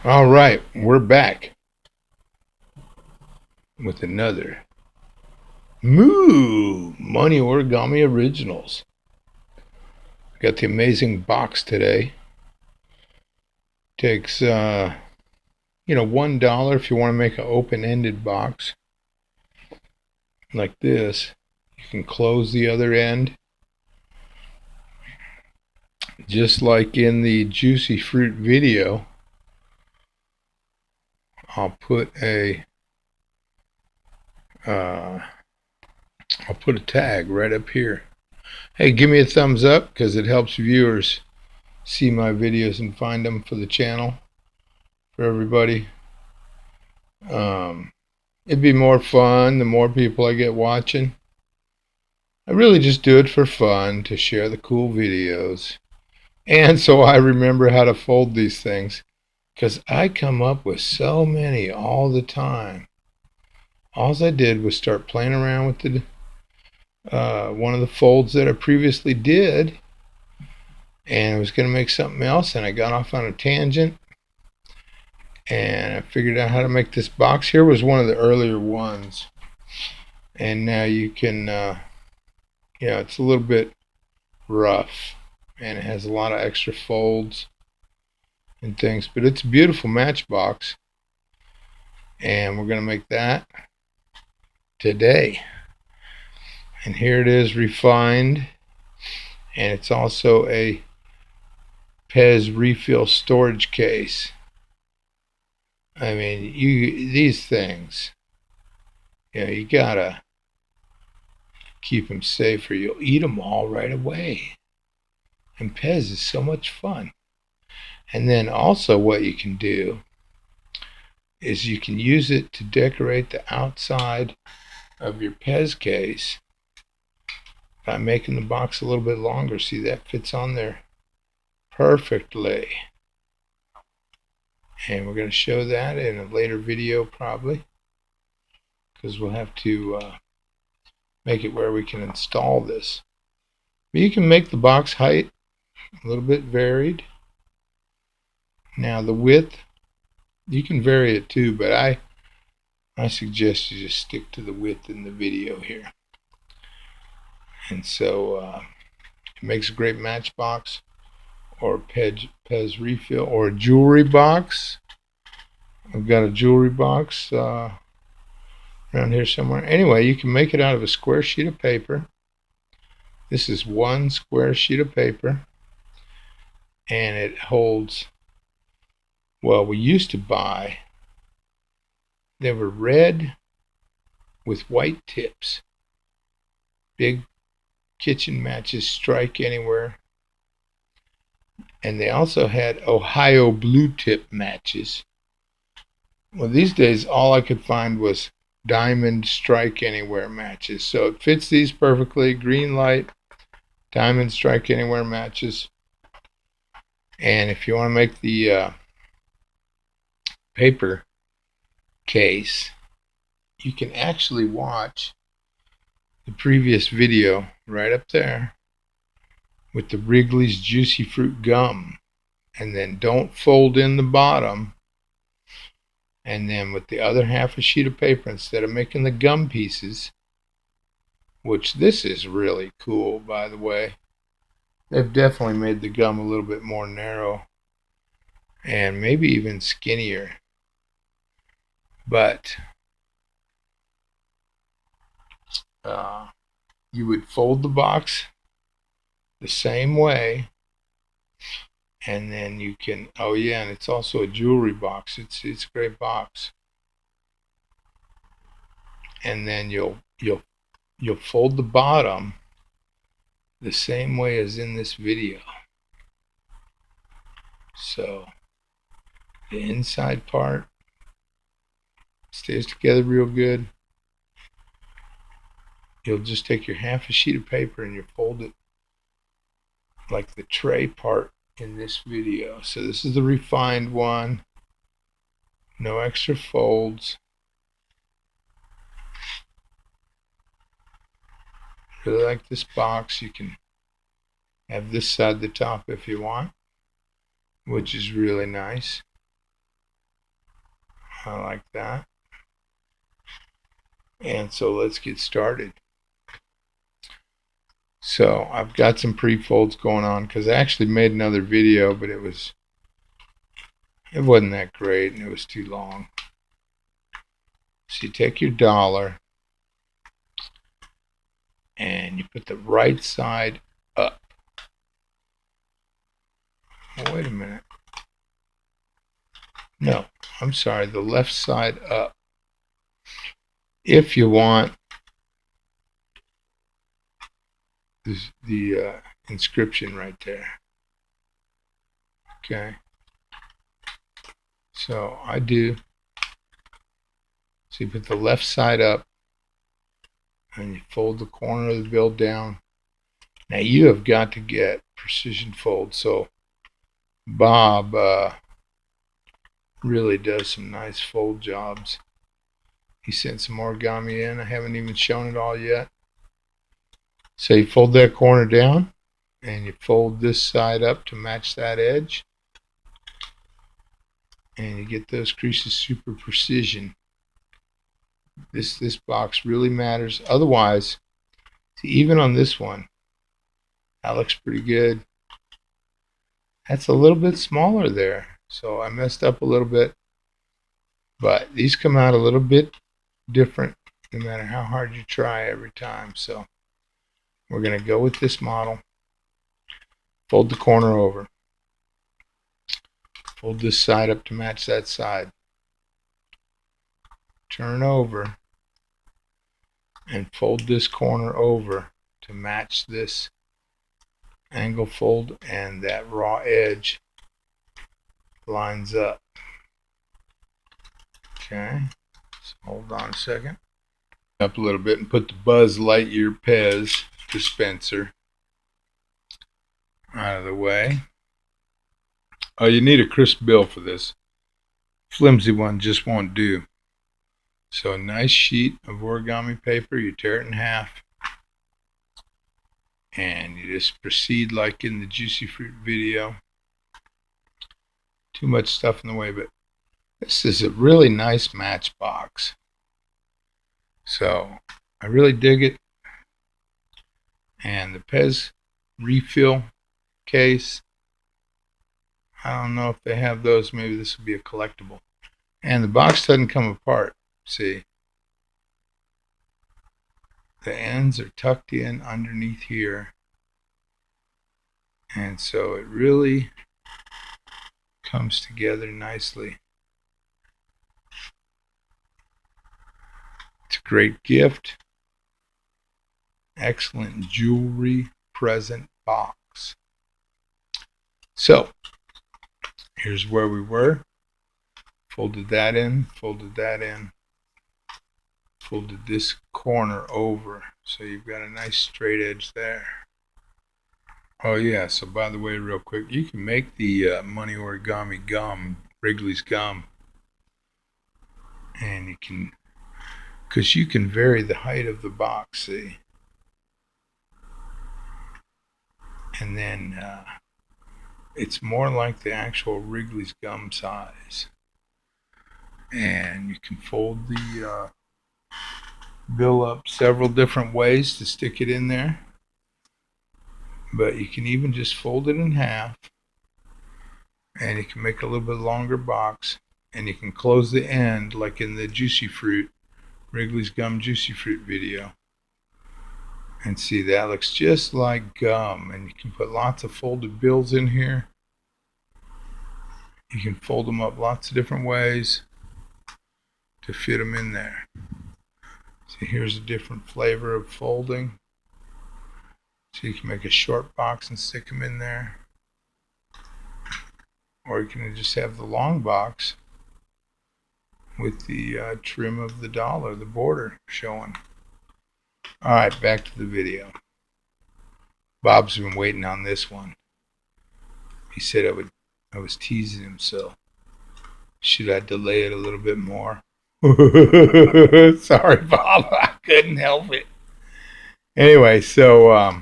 All right, we're back with another Money Origami Originals. Got the amazing box today. Takes $1 if you want to make an open-ended box like this. You can close the other end, just like in the juicy fruit video. I'll put a uh, I'll put a tag right up here. Hey, give me a thumbs up because it helps viewers see my videos and find them for the channel for everybody. Um, it'd be more fun the more people I get watching. I really just do it for fun to share the cool videos. And so I remember how to fold these things because I come up with so many all the time. All I did was start playing around with the one of the folds that I previously did, and I was going to make something else, and I got off on a tangent, and I figured out how to make this box. Here was one of the earlier ones, and now you can, it's a little bit rough, and it has a lot of extra folds and things, but it's a beautiful Matchbox, and we're going to make that today. And here it is refined, and it's also a PEZ refill storage case. I mean, these things, you gotta keep them safe or you'll eat them all right away. And PEZ is so much fun. And then also what you can do is you can use it to decorate the outside of your PEZ case by making the box a little bit longer. See, that fits on there perfectly. And we're going to show that in a later video probably, because we'll have to make it where we can install this. But you can make the box height a little bit varied. Now the width, you can vary it too, but I suggest you just stick to the width in the video here. And so it makes a great Matchbox or PEZ refill or a jewelry box. I've got a jewelry box around here somewhere. Anyway, you can make it out of a square sheet of paper. This is one square sheet of paper, and it holds, well, we used to buy, they were red with white tips. Big kitchen matches, strike anywhere. And they also had Ohio blue tip matches. Well, these days all I could find was diamond strike anywhere matches. So it fits these perfectly. Green light, diamond strike anywhere matches. And if you want to make the paper case, you can actually watch the previous video right up there with the Wrigley's Juicy Fruit Gum. And then don't fold in the bottom. And then with the other half a sheet of paper, instead of making the gum pieces, which this is really cool, by the way, they've definitely made the gum a little bit more narrow and maybe even skinnier. But you would fold the box the same way, and then you can, oh yeah, and it's also a jewelry box. It's a great box. And then you'll fold the bottom the same way as in this video. So the inside part stays together real good. You'll just take your half a sheet of paper and you fold it like the tray part in this video. So this is the refined one. No extra folds. Really like this box. You can have this side the top if you want, which is really nice. I like that. And so let's get started. So I've got some pre-folds going on because I actually made another video, but it wasn't that great and it was too long. So you take your dollar and you put the right side up. Oh, wait a minute. No, I'm sorry, the left side up. If you want the inscription right there. Okay. So I do. So you put the left side up and you fold the corner of the bill down. Now you have got to get precision fold. So Bob really does some nice fold jobs. He sent some origami in. I haven't even shown it all yet. So you fold that corner down and you fold this side up to match that edge. And you get those creases super precision. This box really matters. Otherwise, see, even on this one, that looks pretty good. That's a little bit smaller there. So I messed up a little bit. But these come out a little bit different no matter how hard you try every time. So we're going to go with this model. Fold the corner over. Fold this side up to match that side. Turn over and fold this corner over to match this angle fold, and that raw edge lines up. Okay, so hold on a second. Up a little bit and put the Buzz Lightyear PEZ dispenser out of the way. Oh, you need a crisp bill for this. Flimsy one just won't do. So a nice sheet of origami paper, you tear it in half, and you just proceed like in the Juicy Fruit video. Too much stuff in the way, but this is a really nice Matchbox. So I really dig it. And the PEZ refill case, I don't know if they have those. Maybe this would be a collectible. And the box doesn't come apart. See, the ends are tucked in underneath here, and so it really comes together nicely. It's a great gift. Excellent jewelry present box. So here's where we were. Folded that in, folded that in, folded this corner over, so you've got a nice straight edge there. Oh yeah, so by the way, real quick, you can make the money origami gum, Wrigley's gum, and you can, because you can vary the height of the box, see, and then it's more like the actual Wrigley's gum size. And you can fold the bill up several different ways to stick it in there, but you can even just fold it in half, and you can make a little bit longer box, and you can close the end like in the Juicy Fruit, Wrigley's Gum Juicy Fruit video. And see, that looks just like gum, and you can put lots of folded bills in here. You can fold them up lots of different ways to fit them in there. See, here's a different flavor of folding. So you can make a short box and stick them in there. Or you can just have the long box with the trim of the dollar, the border showing. Alright, back to the video. Bob's been waiting on this one. He said I was teasing him, so should I delay it a little bit more? Sorry, Bob, I couldn't help it. Anyway, so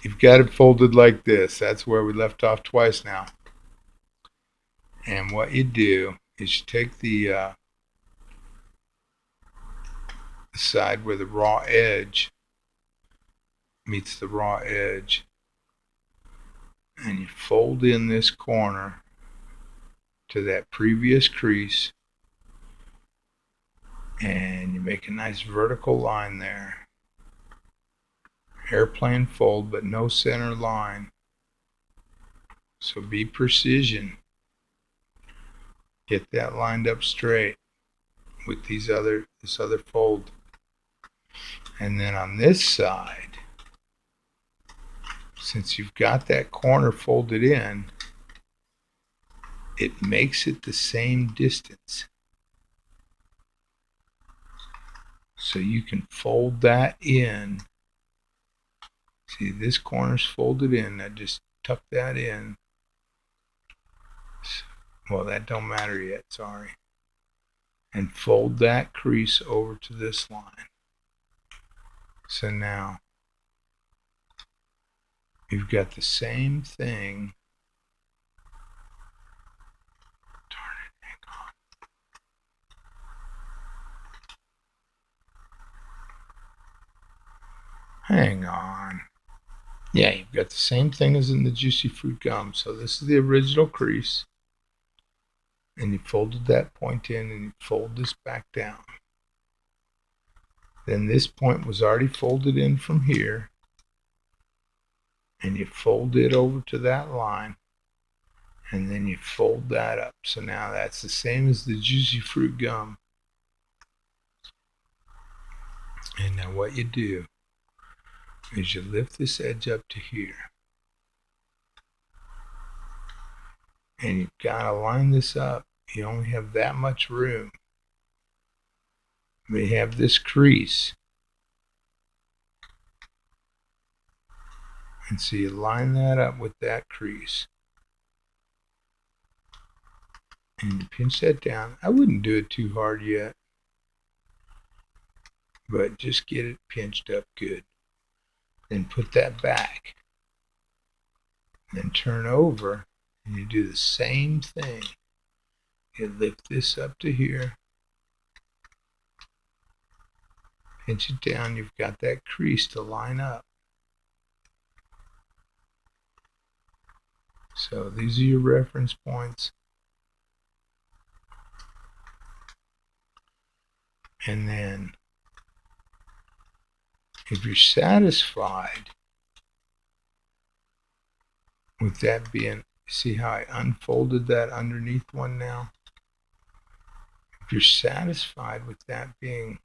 you've got it folded like this. That's where we left off twice now. And what you do is you take the side where the raw edge meets the raw edge, and you fold in this corner to that previous crease, and you make a nice vertical line there. Airplane fold, but no center line. So be precision. Get that lined up straight with this other fold. And then on this side, since you've got that corner folded in, it makes it the same distance. So you can fold that in. See, this corner's folded in. I just tuck that in. Well, that don't matter yet, sorry. And fold that crease over to this line. So now you've got the same thing. Darn it, hang on. Yeah, you've got the same thing as in the juicy fruit gum. So this is the original crease. And you folded that point in, and you fold this back down. Then this point was already folded in from here, and you fold it over to that line, and then you fold that up. So now that's the same as the juicy fruit gum. And now what you do is you lift this edge up to here, and you've got to line this up. You only have that much room. We have this crease, and so you line that up with that crease, and you pinch that down. I wouldn't do it too hard yet, but just get it pinched up good. Then put that back, then turn over, and you do the same thing. You lift this up to here, pinch it down. You've got that crease to line up. So these are your reference points. And then if you're satisfied with that being, see how I unfolded that underneath one now? If you're satisfied with that being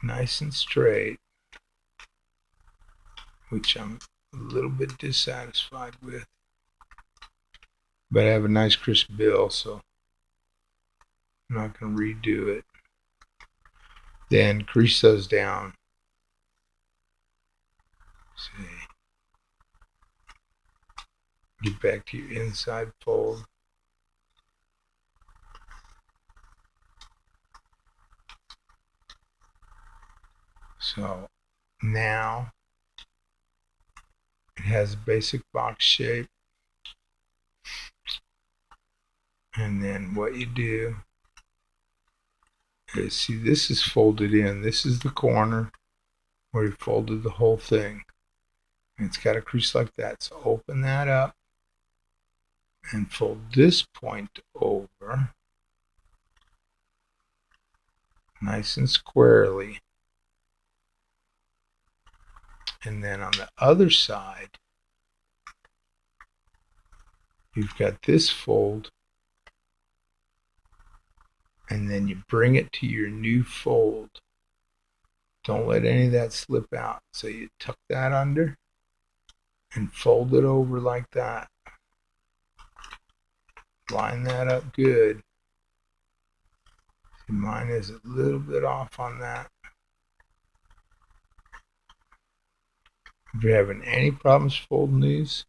nice and straight, which I'm a little bit dissatisfied with, but I have a nice crisp bill, so I'm not going to redo it. Then crease those down. See. Get back to your inside fold. So now it has a basic box shape. And then what you do is, see, this is folded in. This is the corner where you folded the whole thing. And it's got a crease like that. So open that up and fold this point over nice and squarely. And then on the other side, you've got this fold, and then you bring it to your new fold. Don't let any of that slip out. So you tuck that under and fold it over like that. Line that up good. See, mine is a little bit off on that. If you're having any problems folding these,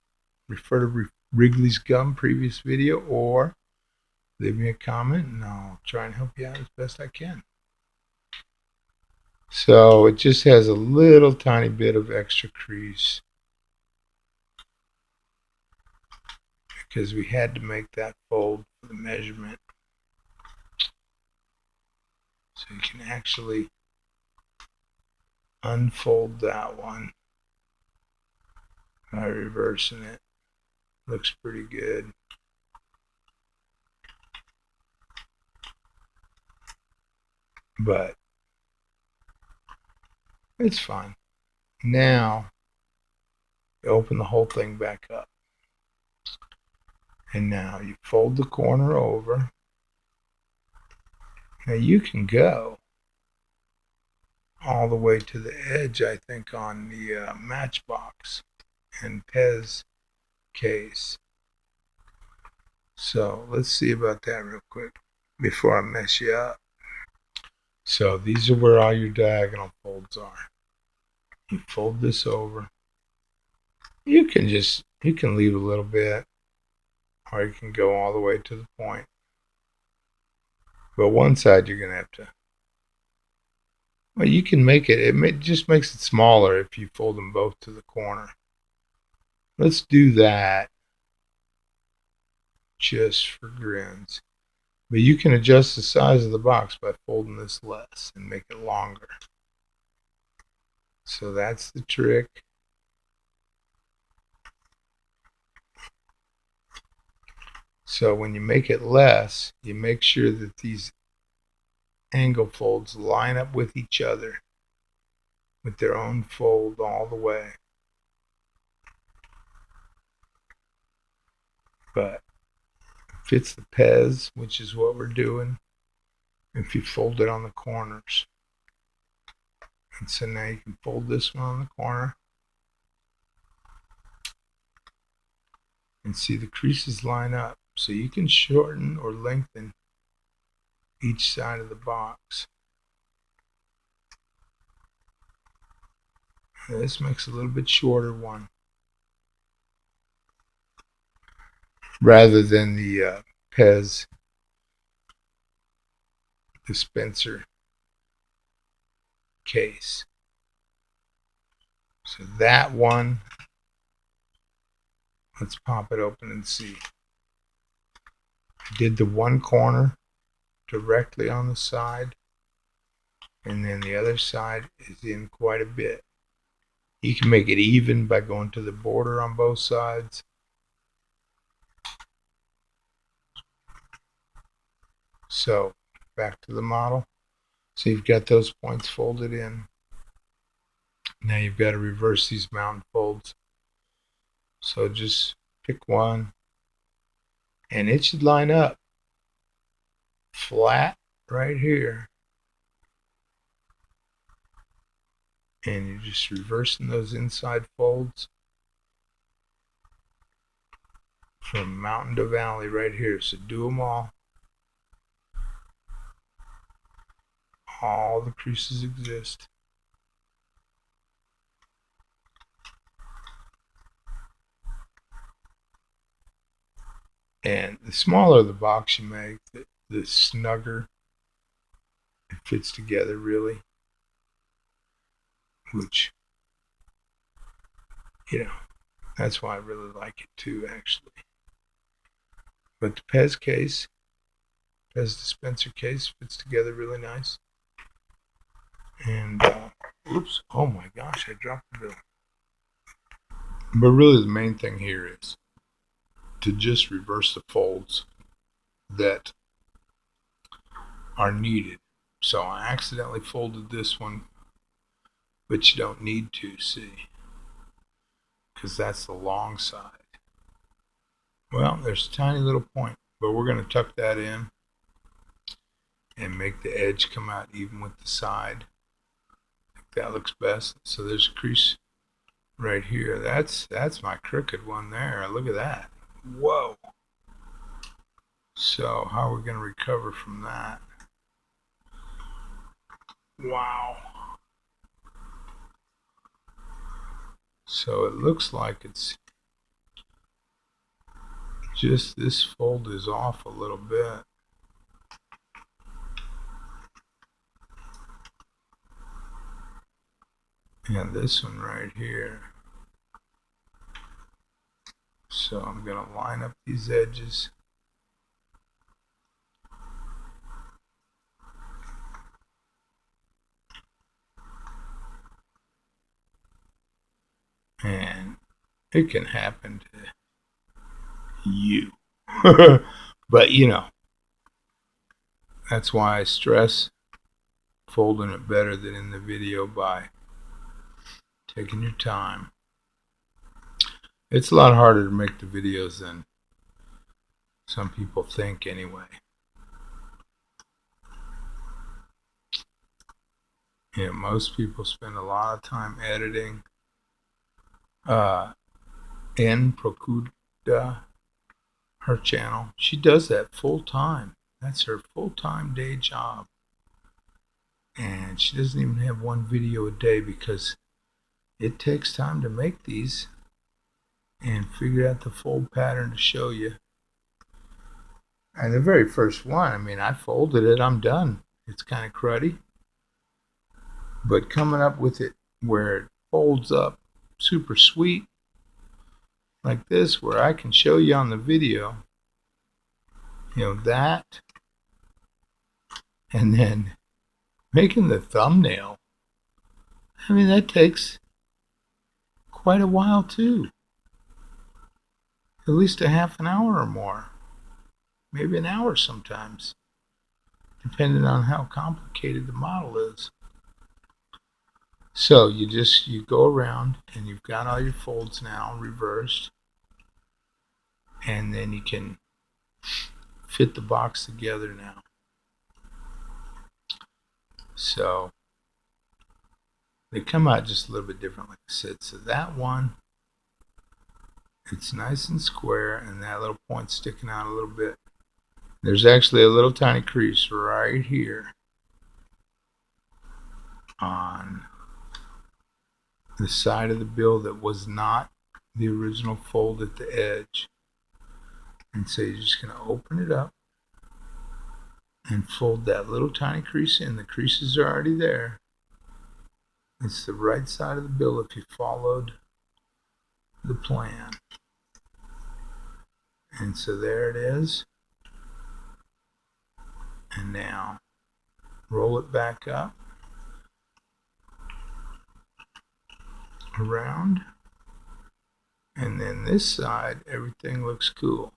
refer to Wrigley's Gum previous video, or leave me a comment and I'll try and help you out as best I can. So it just has a little tiny bit of extra crease because we had to make that fold for the measurement. So you can actually unfold that one by reversing it. Looks pretty good. But it's fine. Now you open the whole thing back up. And now you fold the corner over. Now you can go all the way to the edge, I think, on the Matchbox and PEZ case. So let's see about that real quick before I mess you up. So these are where all your diagonal folds are. You fold this over. You can leave a little bit, or you can go all the way to the point. But one side you're going to have to, well, you can make it, just makes it smaller if you fold them both to the corner. Let's do that just for grins. But you can adjust the size of the box by folding this less and make it longer. So that's the trick. So when you make it less, you make sure that these angle folds line up with each other with their own fold all the way. But fits the PEZ, which is what we're doing, if you fold it on the corners. And so now you can fold this one on the corner and see the creases line up. So you can shorten or lengthen each side of the box. Now this makes a little bit shorter one rather than the PEZ dispenser case. So that one, let's pop it open and see. I did the one corner directly on the side, and then the other side is in quite a bit. You can make it even by going to the border on both sides. So back to the model. So you've got those points folded in. Now you've got to reverse these mountain folds. So just pick one, and it should line up flat right here. And you're just reversing those inside folds from mountain to valley right here. So do them all. All the creases exist. And the smaller the box you make, the snugger it fits together, really. Which, that's why I really like it too, actually. But the PEZ case, PEZ dispenser case, fits together really nice. And, oops, oh my gosh, I dropped the bill. But really the main thing here is to just reverse the folds that are needed. So I accidentally folded this one, but you don't need to, see, because that's the long side. Well, there's a tiny little point, but we're going to tuck that in and make the edge come out even with the side. I think that looks best. So there's a crease right here. That's my crooked one there. Look at that. Whoa. So how are we going to recover from that? Wow. So it looks like it's just this fold is off a little bit. And this one right here. So I'm going to line up these edges. It can happen to you. But that's why I stress folding it better than in the video by taking your time. It's a lot harder to make the videos than some people think anyway. Most people spend a lot of time editing. N Procuda, her channel, she does that full time. That's her full-time day job. And she doesn't even have one video a day because it takes time to make these and figure out the fold pattern to show you. And the very first one, I folded it, I'm done. It's kind of cruddy. But coming up with it where it folds up super sweet, like this, where I can show you on the video, that, and then making the thumbnail, that takes quite a while too. At least a half an hour or more. Maybe an hour sometimes, depending on how complicated the model is. So you go around and you've got all your folds now reversed, and then you can fit the box together now. So they come out just a little bit different, like I said. So that one, it's nice and square, and that little point sticking out a little bit. There's actually a little tiny crease right here on the side of the bill that was not the original fold at the edge. And so you're just going to open it up and fold that little tiny crease in. The creases are already there. It's the right side of the bill if you followed the plan. And so there it is. And now roll it back up, around, and then this side, everything looks cool.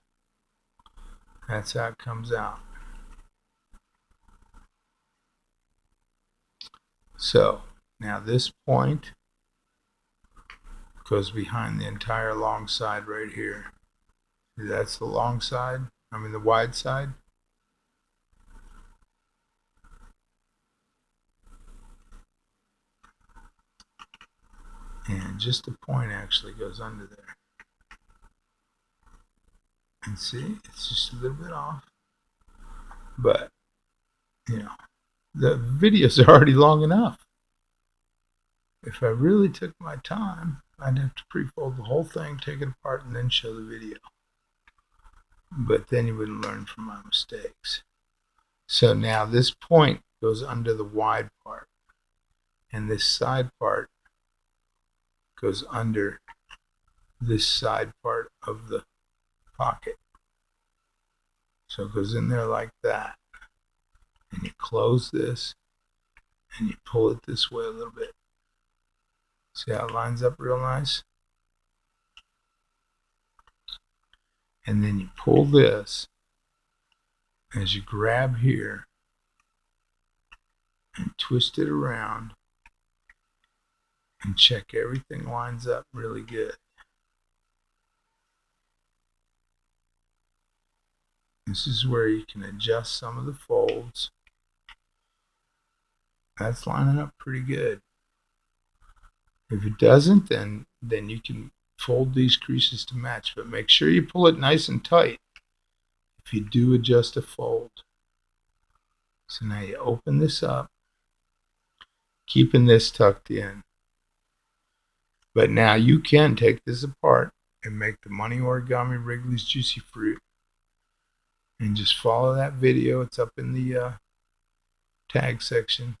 That's how it comes out. So now this point goes behind the entire long side right here. See, that's the long side, the wide side. And just a point actually goes under there. And see, it's just a little bit off. But, the videos are already long enough. If I really took my time, I'd have to pre-fold the whole thing, take it apart, and then show the video. But then you wouldn't learn from my mistakes. So now this point goes under the wide part, and this side part goes under this side part of the pocket. So it goes in there like that. And you close this and you pull it this way a little bit. See how it lines up real nice? And then you pull this as you grab here and twist it around and check everything lines up really good. This is where you can adjust some of the folds. That's lining up pretty good. If it doesn't, then you can fold these creases to match, but make sure you pull it nice and tight if you do adjust a fold. So now you open this up, keeping this tucked in. But now you can take this apart and make the Money Origami Wrigley's Juicy Fruit. And just follow that video. It's up in the tag section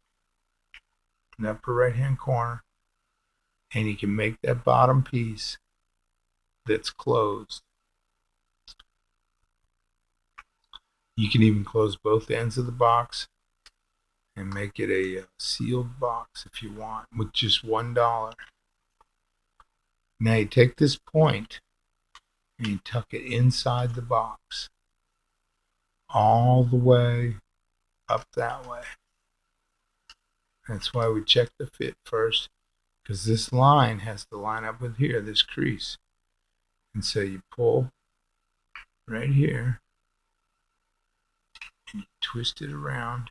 in the upper right hand corner. And you can make that bottom piece that's closed. You can even close both ends of the box and make it a sealed box if you want, with just $1. Now you take this point and you tuck it inside the box all the way up that way. That's why we check the fit first, because this line has to line up with here, this crease. And so you pull right here and you twist it around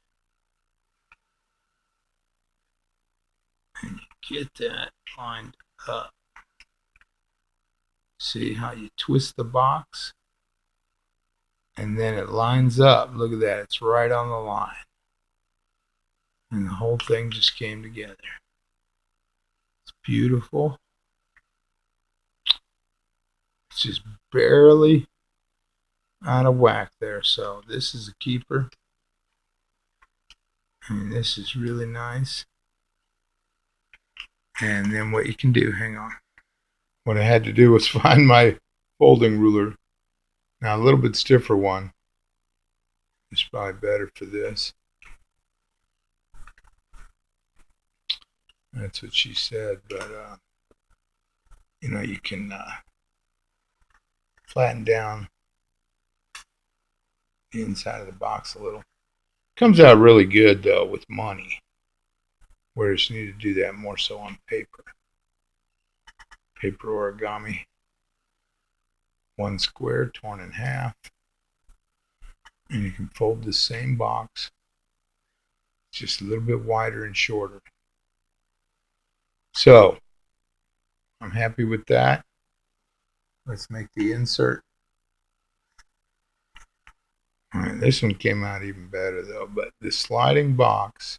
and you get that lined up. See how you twist the box and then it lines up. Look at that, it's right on the line. And the whole thing just came together. It's beautiful. It's just barely out of whack there. So this is a keeper. I mean, this is really nice. And then what you can do, hang on. What I had to do was find my folding ruler. Now a little bit stiffer one is probably better for this. That's what she said, but you know, you can flatten down the inside of the box a little. Comes out really good though with money, whereas you need to do that more so on paper. Paper origami. One square torn in half, and you can fold the same box, just a little bit wider and shorter. So I'm happy with that. Let's make the insert. All right, this one came out even better though, but the sliding box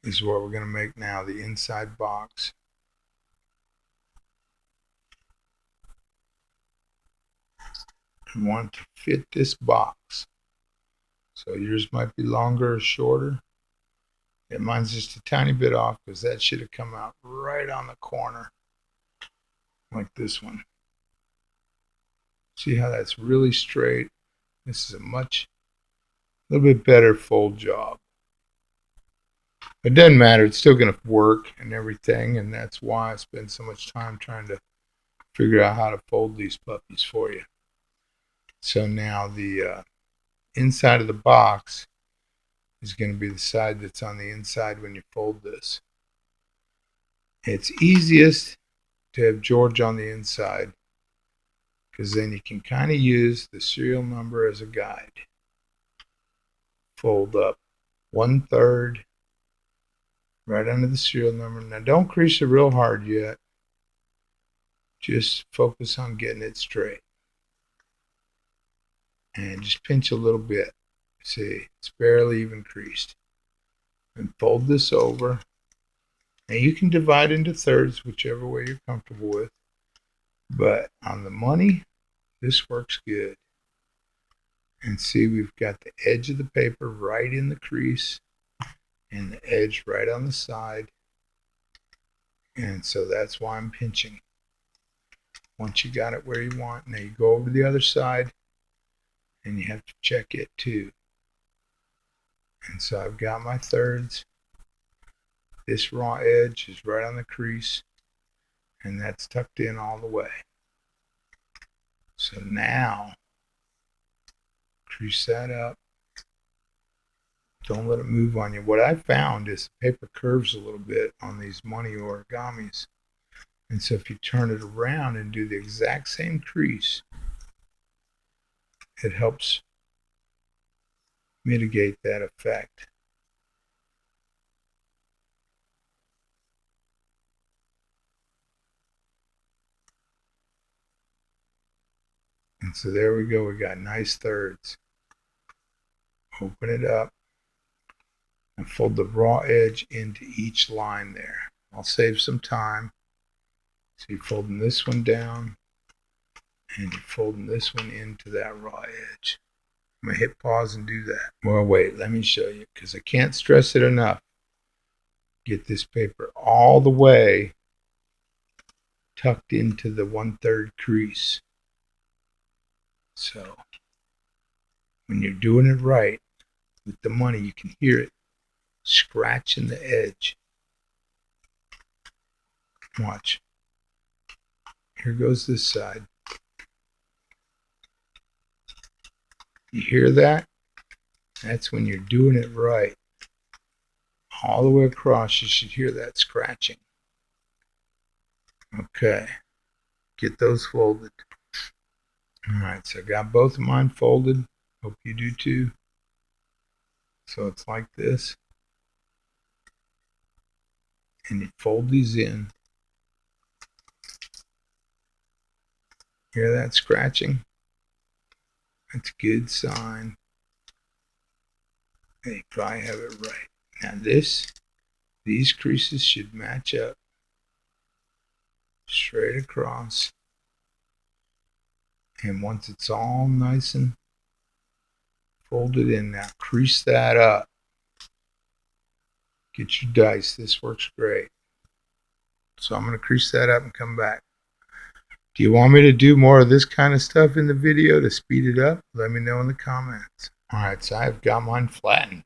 is what we're going to make now, the inside box. I want to fit this box. So yours might be longer or shorter. Yeah, mine's just a tiny bit off because that should have come out right on the corner like this one. See how that's really straight? This is a little bit better fold job. It doesn't matter, it's still going to work and everything, and that's why I spend so much time trying to figure out how to fold these puppies for you. So now the inside of the box is going to be the side that's on the inside when you fold this. It's easiest to have George on the inside because then you can kind of use the serial number as a guide. Fold up 1/3 right under the serial number. Now don't crease it real hard yet. Just focus on getting it straight. And just pinch a little bit. See, it's barely even creased. And fold this over. And you can divide into thirds, whichever way you're comfortable with. But on the money, this works good. And see, we've got the edge of the paper right in the crease and the edge right on the side. And so that's why I'm pinching. Once you got it where you want, now you go over to the other side and you have to check it too. And so I've got my thirds. This raw edge is right on the crease and that's tucked in all the way. So now crease that up. Don't let it move on you. What I found is the paper curves a little bit on these money origamis. And so if you turn it around and do the exact same crease, it helps mitigate that effect. And so there we go. We got nice thirds. Open it up and fold the raw edge into each line there. I'll save some time. So you're folding this one down and you're folding this one into that raw edge. I'm going to hit pause and do that. Well, wait, let me show you because I can't stress it enough. Get this paper all the way tucked into the 1/3 crease. So when you're doing it right with the money, you can hear it scratching the edge. Watch. Here goes this side. You hear that? That's when you're doing it right. All the way across, you should hear that scratching. Okay, get those folded. All right, so I got both of mine folded. Hope you do too. So it's like this. And you fold these in. Hear that scratching? That's a good sign. They probably have it right. Now these creases should match up straight across. And once it's all nice and folded in, now crease that up. Get your dice. This works great. So I'm going to crease that up and come back. Do you want me to do more of this kind of stuff in the video to speed it up? Let me know in the comments. Alright, so I've got mine flattened.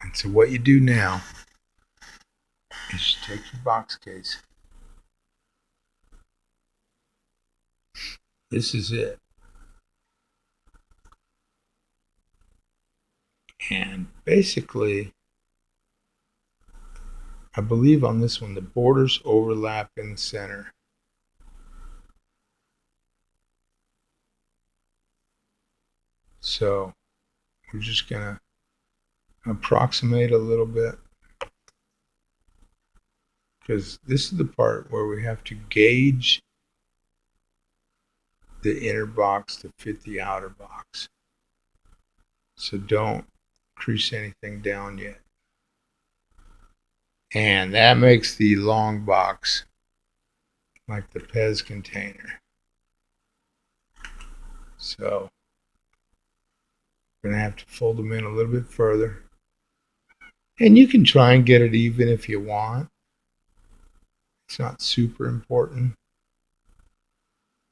And so what you do now is you take your box case. This is it. And basically, I believe on this one the borders overlap in the center. So we're just going to approximate a little bit, because this is the part where we have to gauge the inner box to fit the outer box. So don't crease anything down yet. And that makes the long box like the PEZ container. So we're going to have to fold them in a little bit further. And you can try and get it even if you want. It's not super important.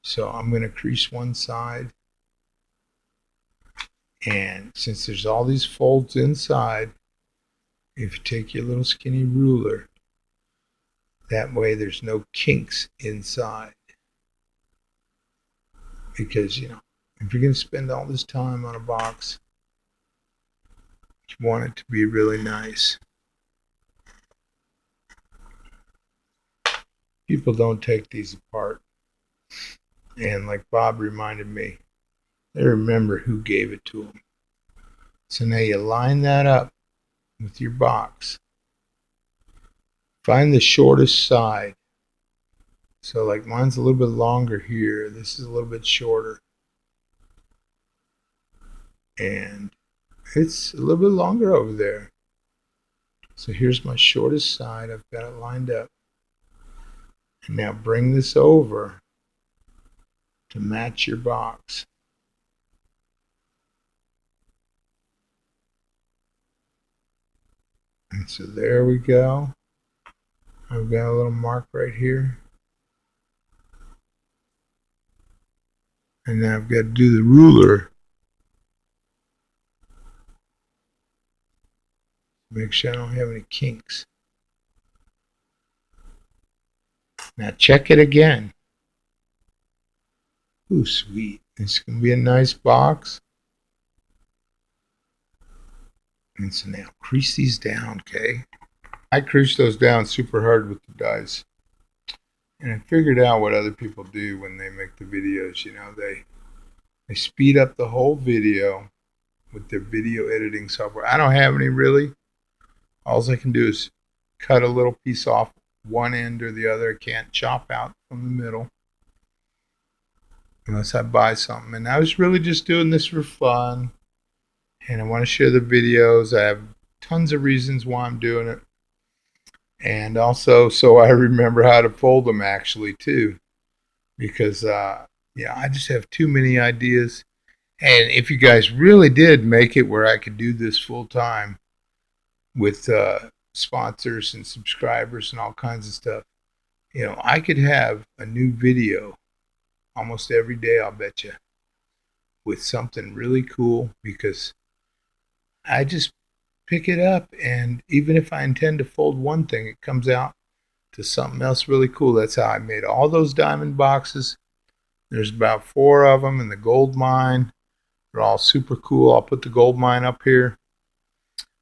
So I'm going to crease one side. And since there's all these folds inside, if you take your little skinny ruler, that way there's no kinks inside. Because, you know, if you're going to spend all this time on a box, you want it to be really nice. People don't take these apart. And like Bob reminded me, they remember who gave it to them. So now you line that up with your box. Find the shortest side. So like mine's a little bit longer here. This is a little bit shorter. And it's a little bit longer over there. So here's my shortest side. I've got it lined up. And now bring this over to match your box. And so there we go. I've got a little mark right here. And now I've got to do the ruler. Make sure I don't have any kinks. Now check it again. Ooh, sweet. It's going to be a nice box. And so now crease these down, okay? I crease those down super hard with the dies. And I figured out what other people do when they make the videos. You know, they speed up the whole video with their video editing software. I don't have any really. All I can do is cut a little piece off one end or the other. I can't chop out from the middle unless I buy something. And I was really just doing this for fun. And I want to share the videos. I have tons of reasons why I'm doing it. And also so I remember how to fold them actually too. Because, yeah, I just have too many ideas. And if you guys really did make it where I could do this full time with sponsors and subscribers and all kinds of stuff, you know, I could have a new video almost every day, I'll bet you, with something really cool, because I just pick it up, and even if I intend to fold one thing, it comes out to something else really cool. That's how I made all those diamond boxes. There's about 4 of them in the gold mine. They're all super cool. I'll put the gold mine up here.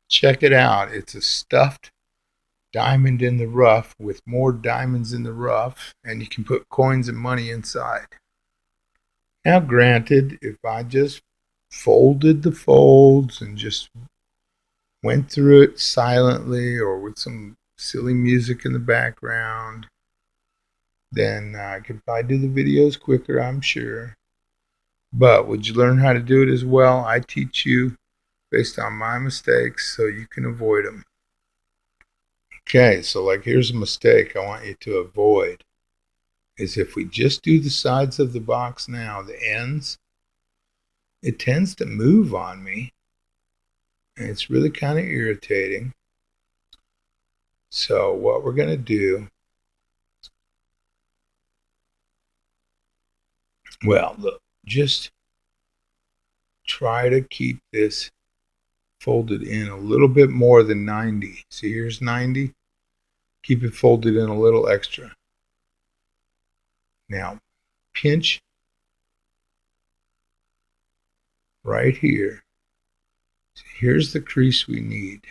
Check it out. It's a stuffed diamond in the rough with more diamonds in the rough, and you can put coins and money inside. Now, granted, if I just folded the folds and just went through it silently or with some silly music in the background, then I could probably do the videos quicker, I'm sure. But would you learn how to do it as well? I teach you based on my mistakes so you can avoid them. Okay, so like here's a mistake I want you to avoid. Is if we just do the sides of the box now, the ends, it tends to move on me. And it's really kind of irritating. So what we're going to do, well, look, just try to keep this folded in a little bit more than 90. See, here's 90. Keep it folded in a little extra. Now, pinch right here. So here's the crease we need.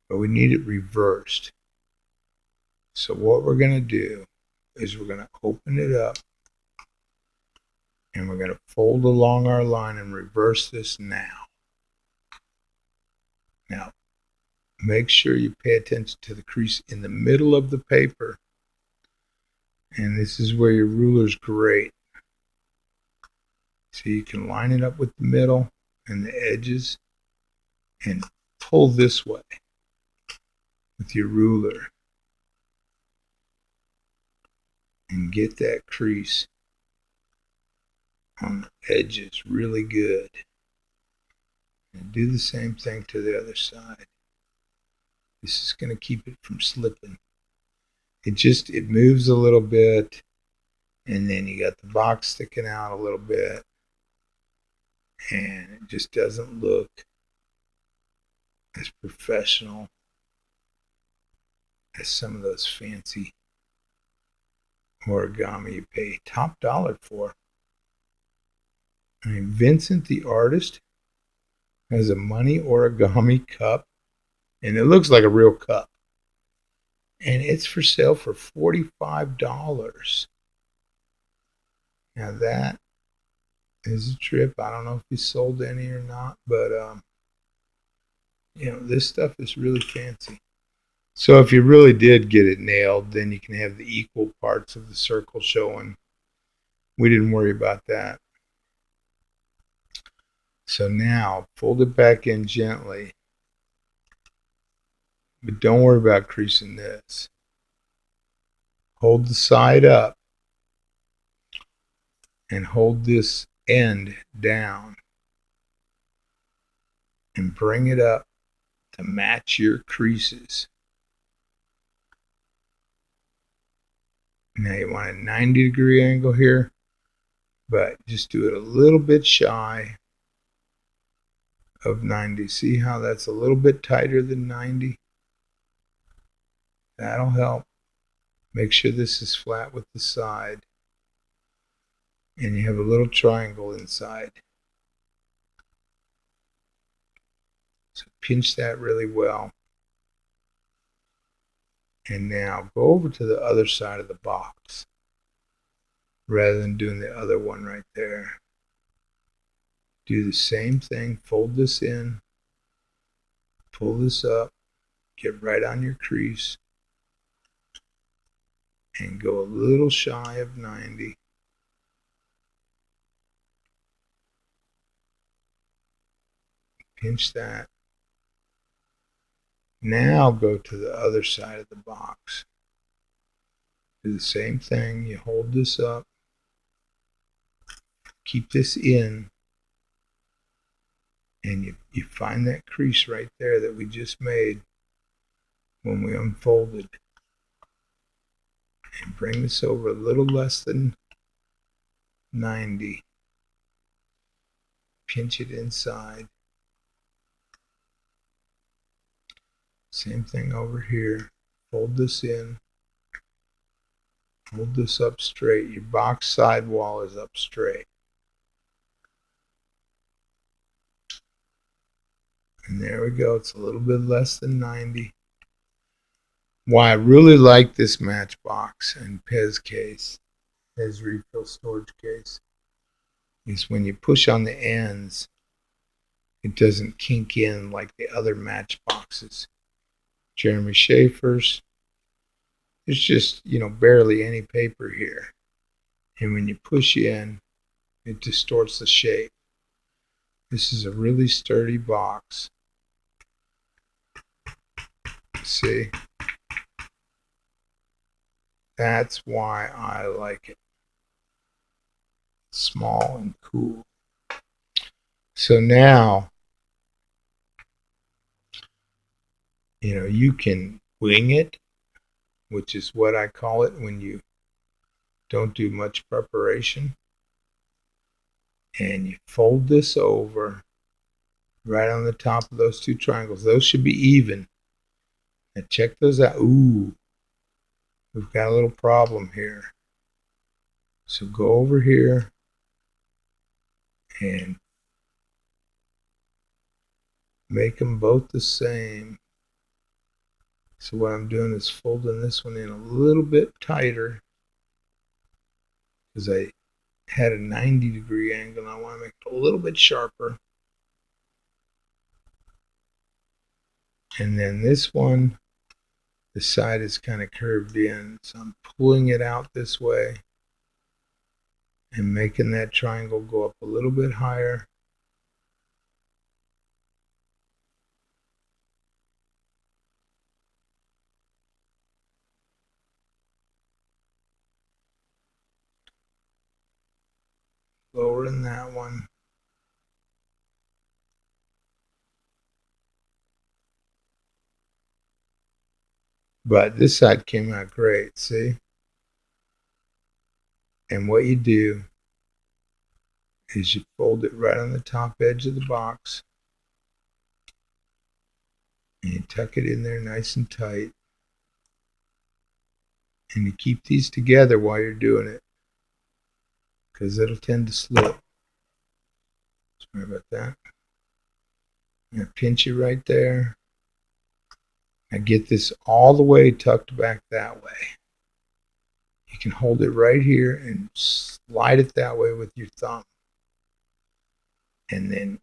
But we need it reversed. So what we're going to do is we're going to open it up and we're going to fold along our line and reverse this now. Now, make sure you pay attention to the crease in the middle of the paper. And this is where your ruler's great. So you can line it up with the middle and the edges and pull this way with your ruler and get that crease on the edges really good. And do the same thing to the other side. This is going to keep it from slipping. It moves a little bit, and then you got the box sticking out a little bit, and it just doesn't look as professional as some of those fancy origami you pay top dollar for. I mean, Vincent the artist has a money origami cup, and it looks like a real cup. And it's for sale for $45. Now that is a trip. I don't know if he sold any or not, but this stuff is really fancy. So if you really did get it nailed, then you can have the equal parts of the circle showing. We didn't worry about that. So now fold it back in gently, but don't worry about creasing this. Hold the side up and hold this end down and bring it up to match your creases. Now you want a 90-degree angle here, but just do it a little bit shy of 90. See how that's a little bit tighter than 90? That'll help. Make sure this is flat with the side. And you have a little triangle inside. So pinch that really well. And now go over to the other side of the box rather than doing the other one right there. Do the same thing. Fold this in. Pull this up. Get right on your crease. And go a little shy of 90. Pinch that. Now go to the other side of the box. Do the same thing. You hold this up. Keep this in. And you find that crease right there that we just made when we unfolded. And bring this over a little less than 90. Pinch it inside. Same thing over here. Fold this in. Hold this up straight. Your box sidewall is up straight. And there we go. It's a little bit less than 90. Why I really like this Matchbox and PEZ case, PEZ refill storage case, is when you push on the ends, it doesn't kink in like the other Matchboxes. Jeremy Schaefer's, there's just, barely any paper here. And when you push in, it distorts the shape. This is a really sturdy box. See? That's why I like it. Small and cool. So now, you can wing it, which is what I call it when you don't do much preparation. And you fold this over right on the top of those two triangles. Those should be even. Now check those out. Ooh, we've got a little problem here. So go over here and make them both the same. So what I'm doing is folding this one in a little bit tighter because I had a 90-degree angle and I want to make it a little bit sharper. And then this one, the side is kind of curved in, so I'm pulling it out this way and making that triangle go up a little bit higher. Lowering that one. But this side came out great, see? And what you do is you fold it right on the top edge of the box and you tuck it in there nice and tight. And you keep these together while you're doing it because it'll tend to slip. Sorry about that. Now pinch it right there. Now get this all the way tucked back that way. You can hold it right here and slide it that way with your thumb. And then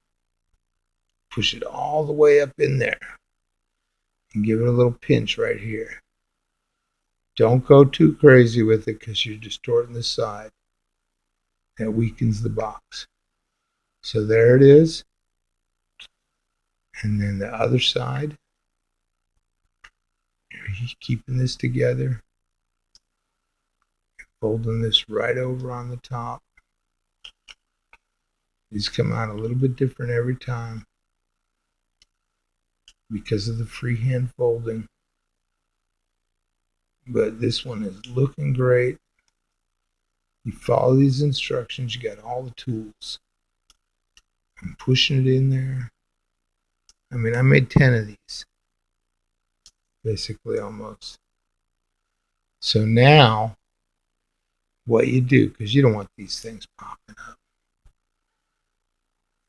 push it all the way up in there. And give it a little pinch right here. Don't go too crazy with it because you're distorting the side. That weakens the box. So there it is. And then the other side. You're keeping this together. Folding this right over on the top. These come out a little bit different every time because of the freehand folding. But this one is looking great. You follow these instructions, you got all the tools. I'm pushing it in there. I mean, I made 10 of these. Basically, almost. So now, what you do, because you don't want these things popping up.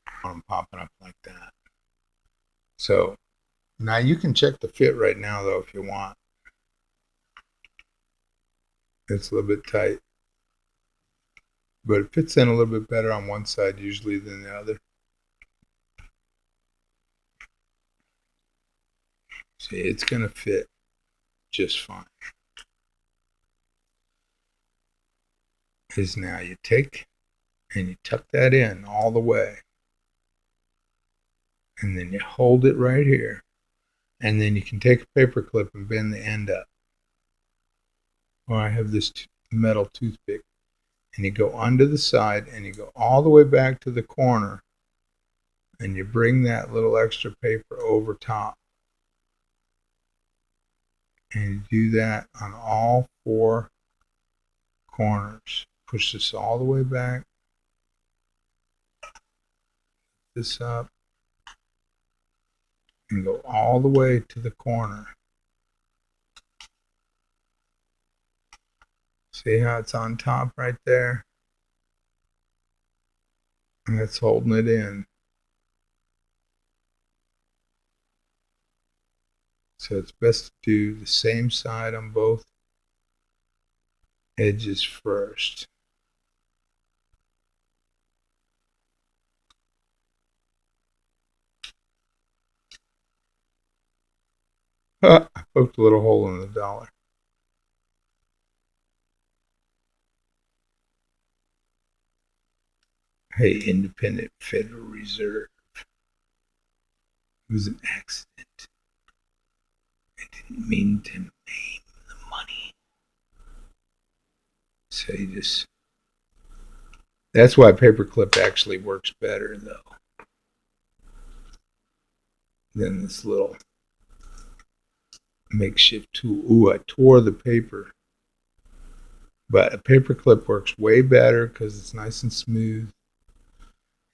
I want them popping up like that. So, now you can check the fit right now, though, if you want. It's a little bit tight. But it fits in a little bit better on one side usually than the other. See, it's going to fit just fine. Is now you take and you tuck that in all the way. And then you hold it right here. And then you can take a paper clip and bend the end up. Or I have this metal toothpick. And you go under the side and you go all the way back to the corner. And you bring that little extra paper over top. And you do that on all four corners. Push this all the way back. This up. and go all the way to the corner. See how it's on top right there? And that's holding it in. So it's best to do the same side on both edges first. I poked a little hole in the dollar. Hey, Independent Federal Reserve. It was an accident. I didn't mean to name the money. So you just. That's why paperclip actually works better, though, than this little makeshift tool. Ooh, I tore the paper. But a paperclip works way better because it's nice and smooth.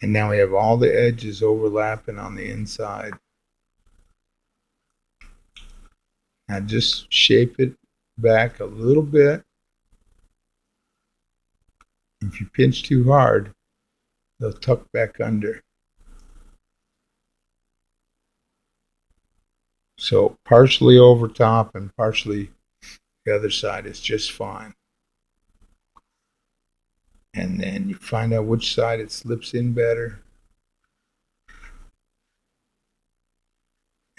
And now we have all the edges overlapping on the inside. Now just shape it back a little bit. If you pinch too hard, they'll tuck back under. So partially over top and partially the other side is just fine. And then you find out which side it slips in better.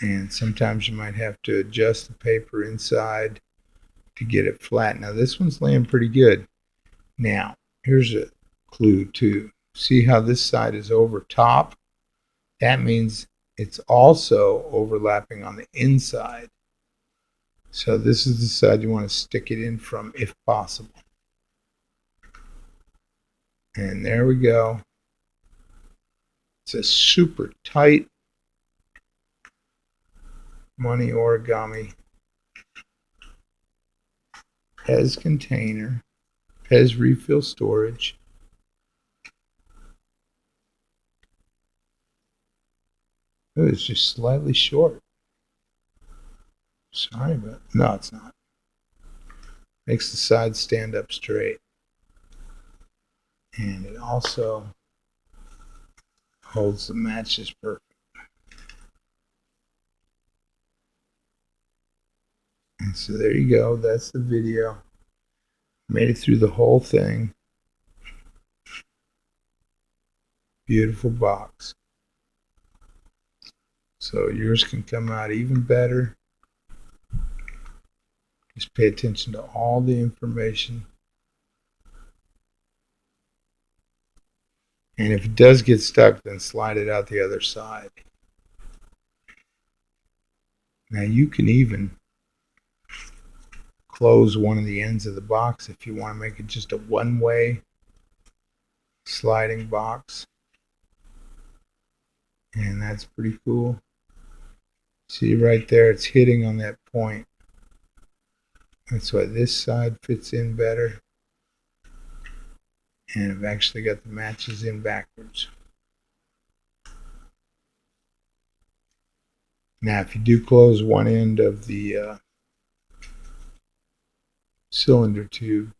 And sometimes you might have to adjust the paper inside to get it flat. Now this one's laying pretty good. Now, here's a clue too. See how this side is over top? That means it's also overlapping on the inside. So this is the side you want to stick it in from if possible. And there we go. It's a super tight money origami PEZ container, PEZ refill storage. Oh, it's just slightly short. Sorry, but no, it's not. Makes the sides stand up straight. And it also holds the matches perfect. And so there you go. That's the video. Made it through the whole thing. Beautiful box. So yours can come out even better. Just pay attention to all the information. And if it does get stuck, then slide it out the other side. Now you can even close one of the ends of the box if you want to make it just a one-way sliding box. And that's pretty cool. See right there, it's hitting on that point. That's why this side fits in better. And I've actually got the matches in backwards. Now if you do close one end of the cylinder tube,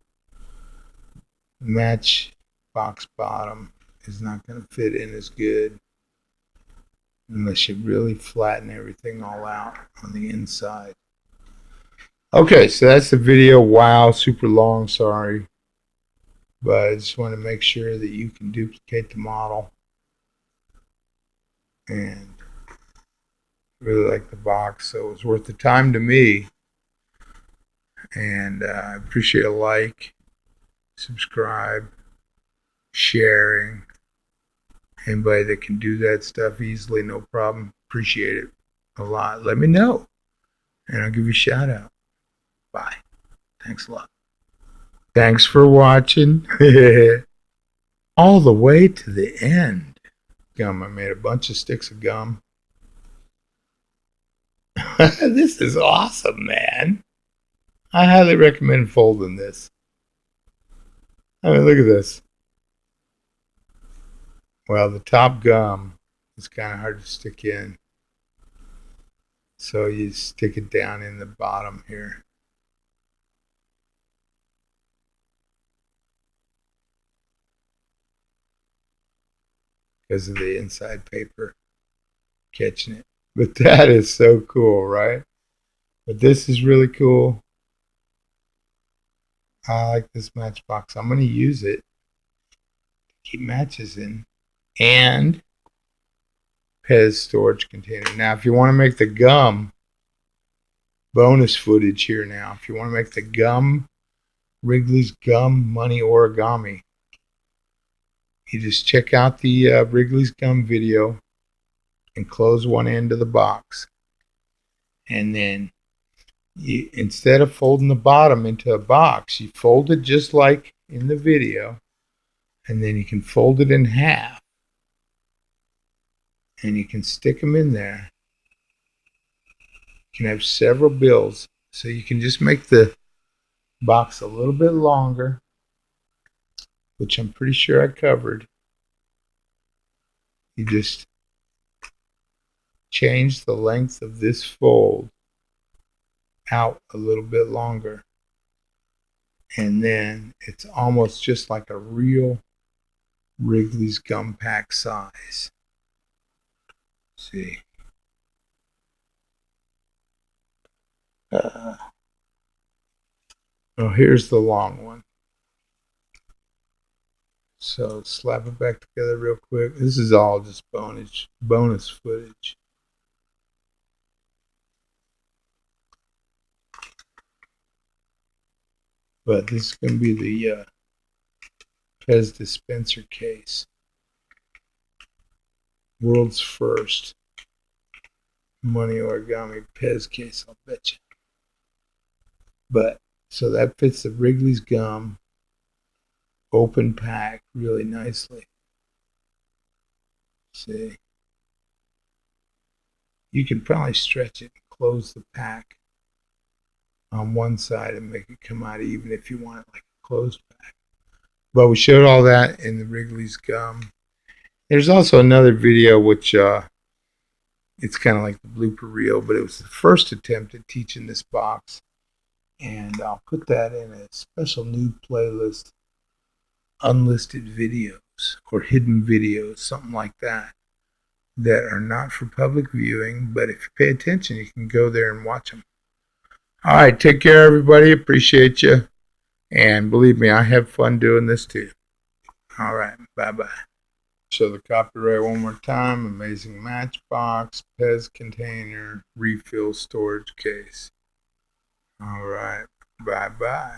Matchbox bottom is not going to fit in as good unless you really flatten everything all out on the inside. Okay, so that's the video. Wow, super long, sorry. But I just want to make sure that you can duplicate the model. And really like the box, so it was worth the time to me. And I appreciate a like, subscribe, sharing. Anybody that can do that stuff easily, no problem. Appreciate it a lot. Let me know, and I'll give you a shout out. Bye. Thanks a lot. Thanks for watching. All the way to the end. Gum. I made a bunch of sticks of gum. This is awesome, man. I highly recommend folding this. I mean, look at this. Well, the top gum is kind of hard to stick in. So you stick it down in the bottom here. Because of the inside paper catching it. But that is so cool, right? But this is really cool. I like this Matchbox. I'm going to use it to keep matches in. And PEZ storage container. Now, if you want to make the gum, bonus footage here now. If you want to make the gum, Wrigley's Gum Money Origami, you just check out the Wrigley's Gum video and close one end of the box. And then you, instead of folding the bottom into a box, you fold it just like in the video. And then you can fold it in half. And you can stick them in there. You can have several bills. So you can just make the box a little bit longer, which I'm pretty sure I covered. You just change the length of this fold out a little bit longer. And then it's almost just like a real Wrigley's Gum Pack size. See. Oh, here's the long one. So slap it back together real quick. This is all just bonus footage. But this is going to be the PEZ dispenser case. World's first money origami PEZ case, I'll bet you. But, so that fits the Wrigley's Gum open pack really nicely. See? You can probably stretch it and close the pack on one side and make it come out even if you want it like a closed pack. But we showed all that in the Wrigley's Gum. There's also another video which it's kind of like the blooper reel, but it was the first attempt at teaching this box. And I'll put that in a special new playlist, unlisted videos or hidden videos, something like that, that are not for public viewing, but if you pay attention, you can go there and watch them. All right, take care, everybody. Appreciate you. And believe me, I have fun doing this too. All right, bye-bye. Show the copyright one more time. Amazing Matchbox, PEZ container, refill storage case. All right, bye-bye.